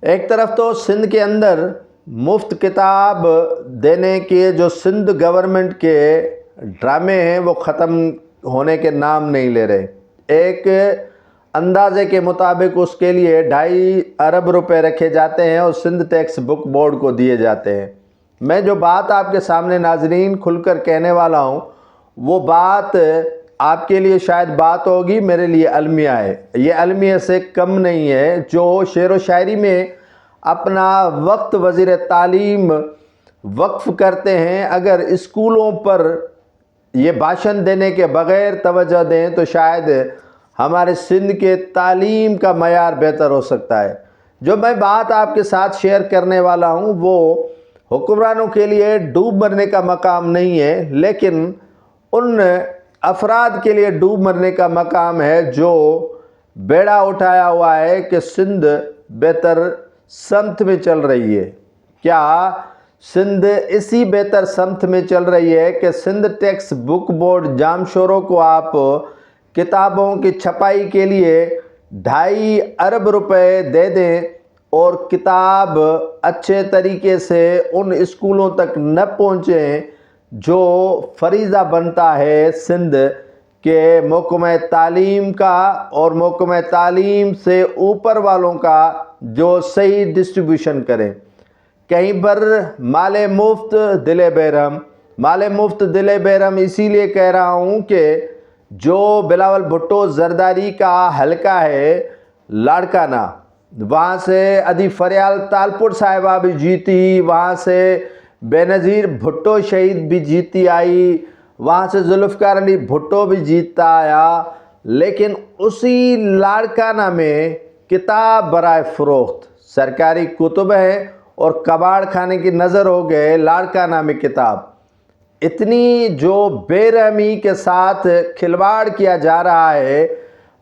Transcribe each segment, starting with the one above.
ایک طرف تو سندھ کے اندر مفت کتاب دینے کے جو سندھ گورنمنٹ کے ڈرامے ہیں وہ ختم ہونے کے نام نہیں لے رہے۔ ایک اندازے کے مطابق اس کے لیے 2.5 ارب روپے رکھے جاتے ہیں اور سندھ ٹیکسٹ بک بورڈ کو دیے جاتے ہیں۔ میں جو بات آپ کے سامنے ناظرین کھل کر کہنے والا ہوں وہ بات آپ کے لیے شاید بات ہوگی، میرے لیے المیہ ہے۔ یہ المیہ سے کم نہیں ہے۔ جو شعر و شاعری میں اپنا وقت وزیر تعلیم وقف کرتے ہیں، اگر اسکولوں پر یہ بھاشن دینے کے بغیر توجہ دیں تو شاید ہمارے سندھ کے تعلیم کا معیار بہتر ہو سکتا ہے۔ جو میں بات آپ کے ساتھ شیئر کرنے والا ہوں وہ حکمرانوں کے لیے ڈوب مرنے کا مقام نہیں ہے، لیکن ان افراد کے لیے ڈوب مرنے کا مقام ہے جو بیڑا اٹھایا ہوا ہے کہ سندھ بہتر سمت میں چل رہی ہے۔ کیا سندھ اسی بہتر سمت میں چل رہی ہے کہ سندھ ٹیکسٹ بک بورڈ جامشوروں کو آپ کتابوں کی چھپائی کے لیے 2.5 ارب روپے دے دیں اور کتاب اچھے طریقے سے ان اسکولوں تک نہ پہنچیں جو فریضہ بنتا ہے سندھ کے محکمہ تعلیم کا اور محکمہ تعلیم سے اوپر والوں کا، جو صحیح ڈسٹریبیوشن کریں۔ کہیں پر مال مفت دل بحرم، مال مفت دل بحرم اسی لیے کہہ رہا ہوں کہ جو بلاول بھٹو زرداری کا حلقہ ہے لاڑکانہ، وہاں سے ادھی فریال تالپور صاحبہ بھی جیتی، وہاں سے بے نظیر بھٹو شہید بھی جیتی آئی، وہاں سے ذوالفقار علی بھٹو بھی جیتتا آیا، لیکن اسی لاڑکانہ میں کتاب برائے فروخت سرکاری کتب ہے اور کباڑ خانے کی نظر ہو گئے لاڑکانہ میں کتاب۔ اتنی جو بے رحمی کے ساتھ کھلواڑ کیا جا رہا ہے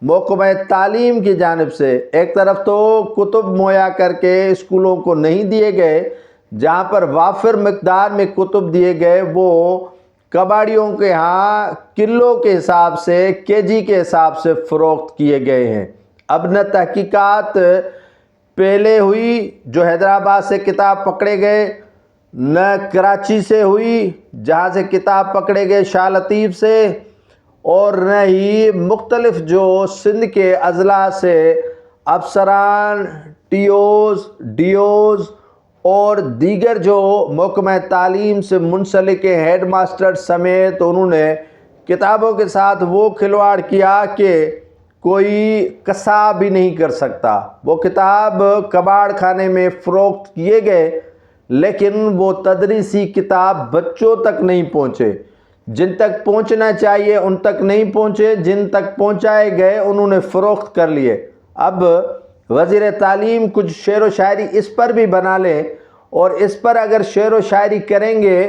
محکمہ تعلیم کی جانب سے، ایک طرف تو کتب مہیا کر کے اسکولوں کو نہیں دیے گئے، جہاں پر وافر مقدار میں کتب دیے گئے وہ کباڑیوں کے ہاں کلو کے حساب سے، کے جی کے حساب سے فروخت کیے گئے ہیں۔ اب نہ تحقیقات پہلے ہوئی جو حیدرآباد سے کتاب پکڑے گئے، نہ کراچی سے ہوئی جہاں سے کتاب پکڑے گئے شاہ لطیف سے، اور نہ ہی مختلف جو سندھ کے اضلاع سے افسران، ٹی اوز، ڈی اوز اور دیگر جو محکمہ تعلیم سے منسلک ہیڈ ماسٹر سمیت انہوں نے کتابوں کے ساتھ وہ کھلواڑ کیا کہ کوئی قصاب بھی نہیں کر سکتا۔ وہ کتاب کباڑ خانے میں فروخت کیے گئے، لیکن وہ تدریسی کتاب بچوں تک نہیں پہنچے۔ جن تک پہنچنا چاہیے ان تک نہیں پہنچے، جن تک پہنچائے گئے انہوں نے فروخت کر لیے۔ اب وزیر تعلیم کچھ شعر و شاعری اس پر بھی بنا لیں، اور اس پر اگر شعر و شاعری کریں گے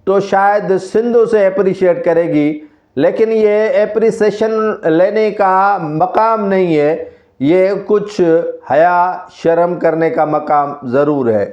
تو شاید سندھ اسے اپریشیٹ کرے گی، لیکن یہ اپریسیشن لینے کا مقام نہیں ہے، یہ کچھ حیا شرم کرنے کا مقام ضرور ہے۔